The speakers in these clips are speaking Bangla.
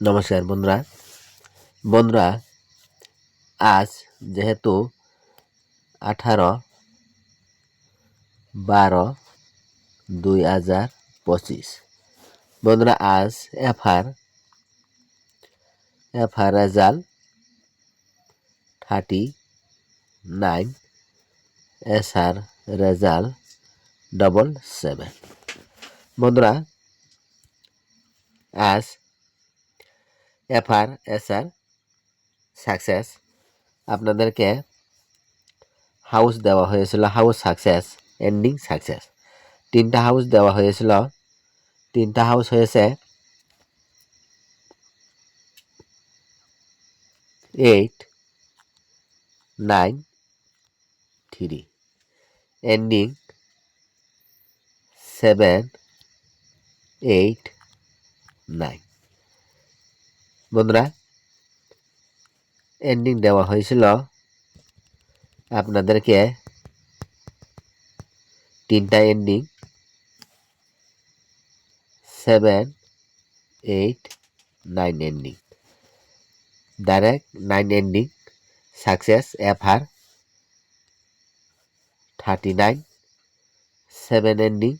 নমস্কার বন্ধুরা আজ যেহেতু 18/12/2025 বন্ধুরা আজ এফআর রেজাল্ট 39 এসআর রেজাল্ট 77 বন্ধুরা আজ এফআর এসআর সাকসেস আপনাদেরকে হাউস দেওয়া হয়েছিল, হাউস সাকসেস, এন্ডিং সাকসেস। 3টা হাউস দেওয়া হয়েছিল, 3টা হাউস হয়েছে 8, 9, 3, এন্ডিং 7, 8, 9 বন্ধুরা এন্ডিং দেওয়া হয়েছিল আপনাদেরকে 3টা ending 7, 8, 9 ending direct 9 ending success FR 39 7 ending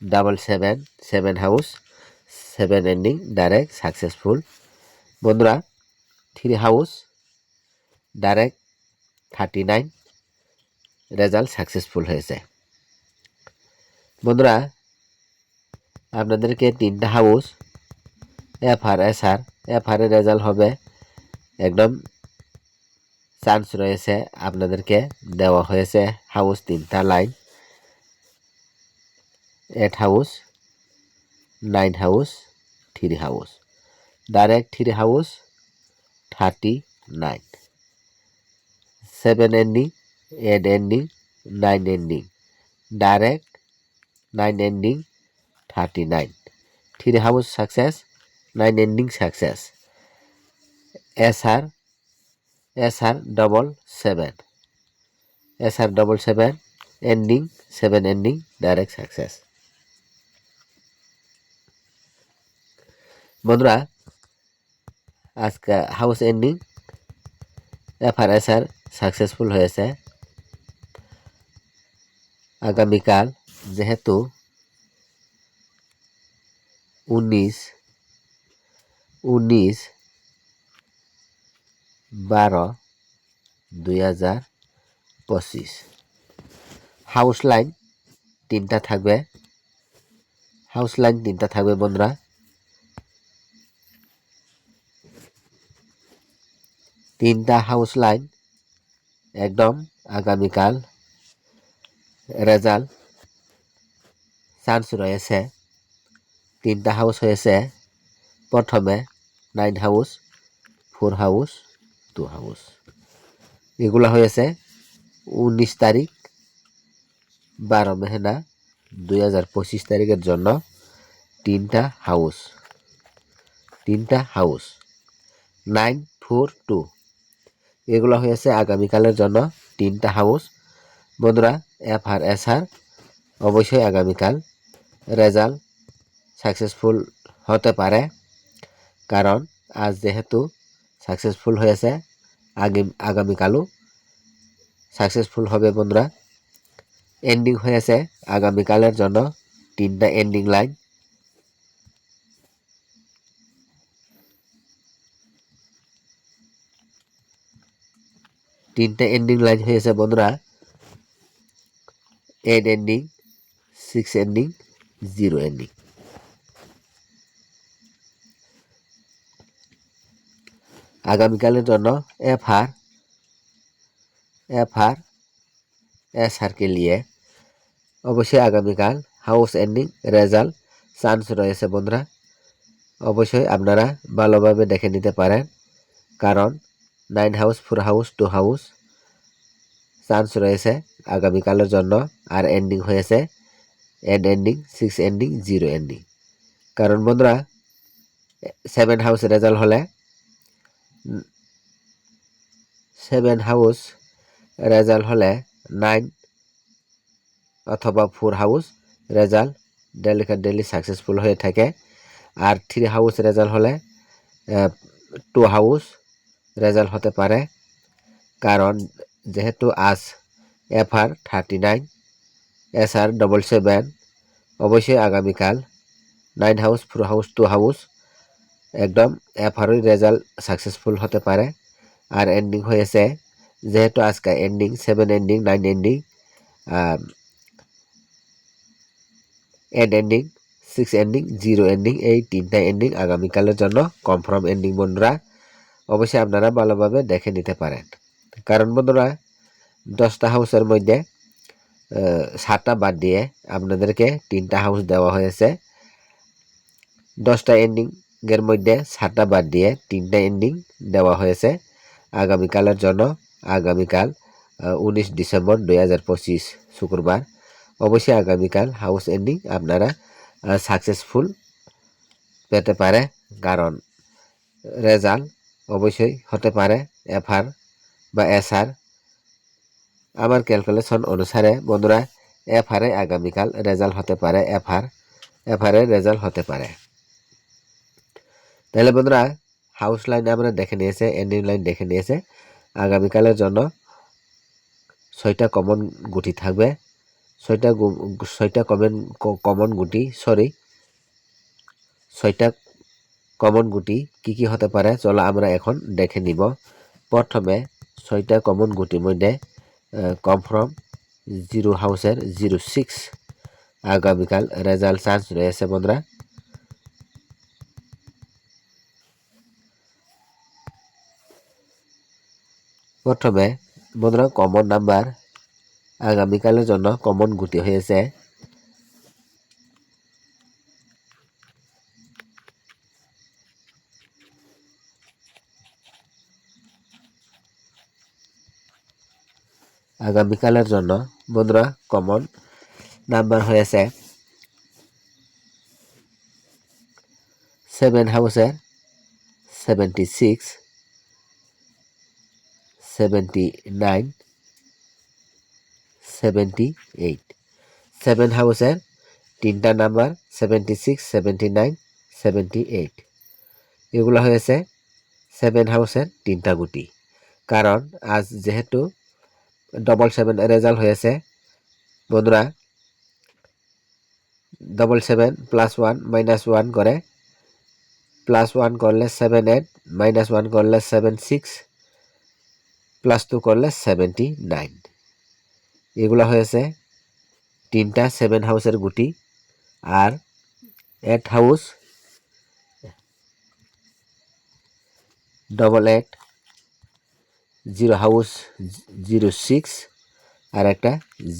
77 7 house 7 ending direct successful বন্ধুরা 3 হাউস ডাইরেক্ট 39 রেজাল্ট সাকসেসফুল হয়েছে বন্ধুরা আপনাদেরকে 3টা হাউস এফআর এসআর এফআর এর রেজাল্ট হবে একদম চান্স রয়েছে আপনাদেরকে দেওয়া হয়েছে হাউস 3টা line 8 house 9 house 3 house direct 3 house 39 7 ending 8 ending 9 ending direct 9 ending 39 3 house success 9 ending success SR 7 SR 7 ending 7 ending direct success বন্ধুরা আজকে house ending FR SR successful হয়েছে আগামীকাল যেহেতু 19/12/2025 হাউস লাইন 3টা থাকবে বন্ধুরা 3টা হাউস লাইন একদম আগামীকাল রেজাল্ট চান্স রয়েছে 3টা হাউস হয়েছে প্রথমে 9 হাউস 4 হাউস 2 হাউস এগুলা হয়েছে 19 তারিখ 12 মহিনা 2025 তারিখের জন্য 3টা হাউস 9, 4, 2 এগুলো হয়েছে আগামীকালের জন্য 3টা হাউস বন্ধুরা এফআর এসআর অবশ্যই আগামীকাল রেজাল্ট সাকসেসফুল হতে পারে কারণ আজ যেহেতু সাকসেসফুল হয়েছে আগামীকালও সাকসেসফুল হবে বন্ধুরা এন্ডিং হয়েছে আগামীকালের জন্য 3টা এন্ডিং লাইন হয়েছে বন্ধুরা 8 এন্ডিং 6 এন্ডিং 0 এন্ডিং আগামীকালের জন্য एफआर एसआर के लिए অবশ্যই আগামীকাল হাউস এন্ডিং রেজাল্ট চান্স রয়েছে বন্ধুরা অবশ্যই আপনারা ভালোভাবে দেখে নিতে পারেন কারণ 9 হাউস 4 হাউস 2 হাউস চান্স রয়েছে আগামীকালের জন্য আর এন্ডিং হয়েছে 8 এন্ডিং 6 এন্ডিং 0 এন্ডিং কারণ বন্ধুরা 7 হাউস রেজাল্ট হলে 7 হাউস রেজাল্ট হলে 9 অথবা 4 হাউস রেজাল্ট ডেলি সাকসেসফুল হয়ে থাকে আর 3 হাউস রেজাল্ট হলে টু হাউস রেজাল্ট হতে পারে, কারণ যেহেতু আজ FR 39 SR 77, অবশ্যই আগামীকাল 9 হাউস 4 হাউস 2 হাউস একদম FRই রেজাল্ট সাকসেসফুল হতে পারে। আর এন্ডিং হয়েছে, যেহেতু আজকে ending 7 ending 9 ending and ending 6 ending 0 ending, এই তিনটা এন্ডিং আগামীকালের জন্য কনফার্ম এন্ডিং বন্ধুরা। অবশ্যই আপনারা ভালোভাবে দেখে নিতে পারেন, কারণ বন্ধুরা 10টা হাউসের মধ্যে 7টা বাদ দিয়ে আপনাদেরকে 3টা হাউস দেওয়া হয়েছে। 10টা এন্ডিং এর মধ্যে 7টা বাদ দিয়ে 3টা এন্ডিং দেওয়া হয়েছে আগামীকালের জন্য। আগামীকাল 19 ডিসেম্বর 2025 শুক্রবার। অবশ্যই আগামীকাল হাউস এন্ডিং আপনারা সাকসেসফুল পেতে পারে, কারণ রেজাল্ট অবশ্যই হতে পারে FR বা SR। আমার ক্যালকুলেশন অনুসারে বন্ধুরা FR এ আগামীকাল রেজাল্ট হতে পারে, FR এর রেজাল্ট হতে পারে। তাহলে বন্ধুরা হাউস লাইন আমরা দেখে নিয়েছে, এন্ডিং লাইন দেখে নিয়েছে। আগামীকালের জন্য 6টা কমন গুটি থাকবে, 6টা কমন গুটি 6টা কমন গুটি কি কি হতে পারে চলো আমরা এখন দেখে নিব। প্রথমে 6টা কমন গুটির মধ্যে কনফার্ম 0 হাউসের 06 আগামীকাল রেজাল্ট চান্স রয়েছে বন্ধুরা। প্রথমে বন্ধুরা কমন নাম্বার আগামীকালের জন্য কমন গুটি হয়েছে আগামীকালের জন্য বন্ধুরা কমন নাম্বার হয়েছে 7 হাউসের 76, 79, 78। 7 হাউসের 3টা নাম্বার 76, 79, 78 এগুলো হয়েছে 7 হাউসের 3টা গুটি। কারণ আজ যেহেতু 77 রেজাল্ট হয়েছে বন্ধুরা, 77 +1 -1 করে, +1 করলে 78, -1 করলে 76, +2 করলে 79। এগুলো হয়েছে 3টা 7 হাউসের গুটি। আর 8 হাউস 88, 0 হাউস 06 আর একটা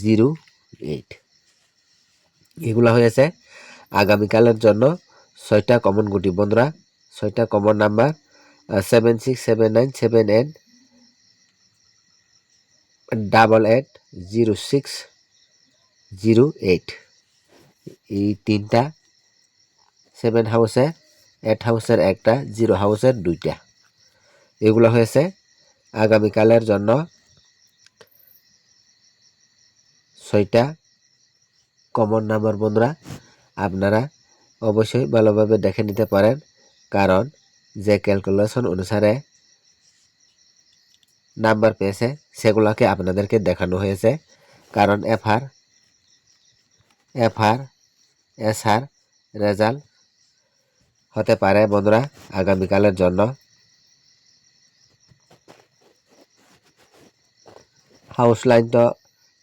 08। এগুলো হয়েছে আগামীকালের জন্য 6টা কমন গুটি বন্ধুরা। 6টা কমন নাম্বার 76, 79, 78, 88, 06, 08। এই 3টা 7 হাউসে, 8 হাউসের একটা, 0 হাউসের 2টা। এগুলো হয়েছে আগামীকালের জন্য 6টা কমন নাম্বার বন্ধুরা। আপনারা অবশ্যই ভালোভাবে দেখে নিতে পারেন, কারণ যে ক্যালকুলেশন অনুসারে নাম্বার পেয়েছে সেগুলোকে আপনাদেরকে দেখানো হয়েছে। কারণ FR SR রেজাল্ট হতে পারে বন্ধুরা আগামীকালের জন্য। হাউস লাইন তো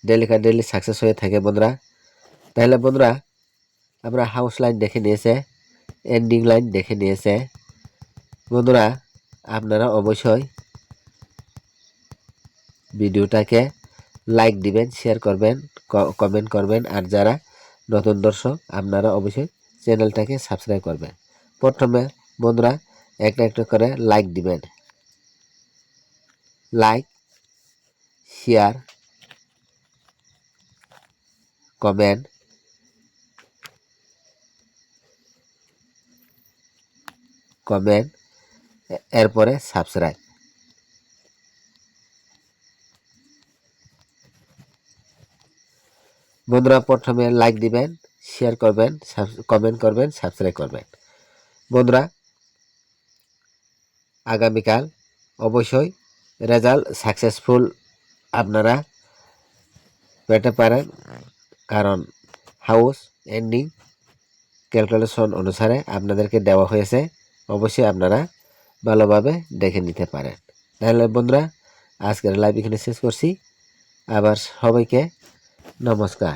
ডেলি সাকসেস হয়ে থাকে বন্ধুরা। তাহলে বন্ধুরা আমরা হাউস লাইন দেখে নিয়েছে, এন্ডিং লাইন দেখে নিয়েছে বন্ধুরা। আপনারা অবশ্যই ভিডিওটাকে লাইক দিবেন, শেয়ার করবেন, কমেন্ট করবেন। আর যারা নতুন দর্শক আপনারা অবশ্যই চ্যানেলটাকে সাবস্ক্রাইব করবেন। প্রথমে বন্ধুরা একটা একটা করে লাইক দিবেন, লাইক, শেয়ার, কমেন্ট, এরপরে সাবস্ক্রাইব। বন্ধুরা প্রথমে লাইক দিবেন, শেয়ার করবেন, কমেন্ট করবেন, সাবস্ক্রাইব করবেন বন্ধুরা। আগামীকাল অবশ্যই রেজাল্ট সাকসেসফুল আপনারা পেতে পারেন, কারণ হাউস এন্ডিং ক্যালকুলেশন অনুসারে আপনাদেরকে দেওয়া হয়েছে। অবশ্যই আপনারা ভালোভাবে দেখে নিতে পারেন। তাহলে বন্ধুরা, আজকের লাইভ এখানে শেষ করছি। আবার সবাইকে নমস্কার।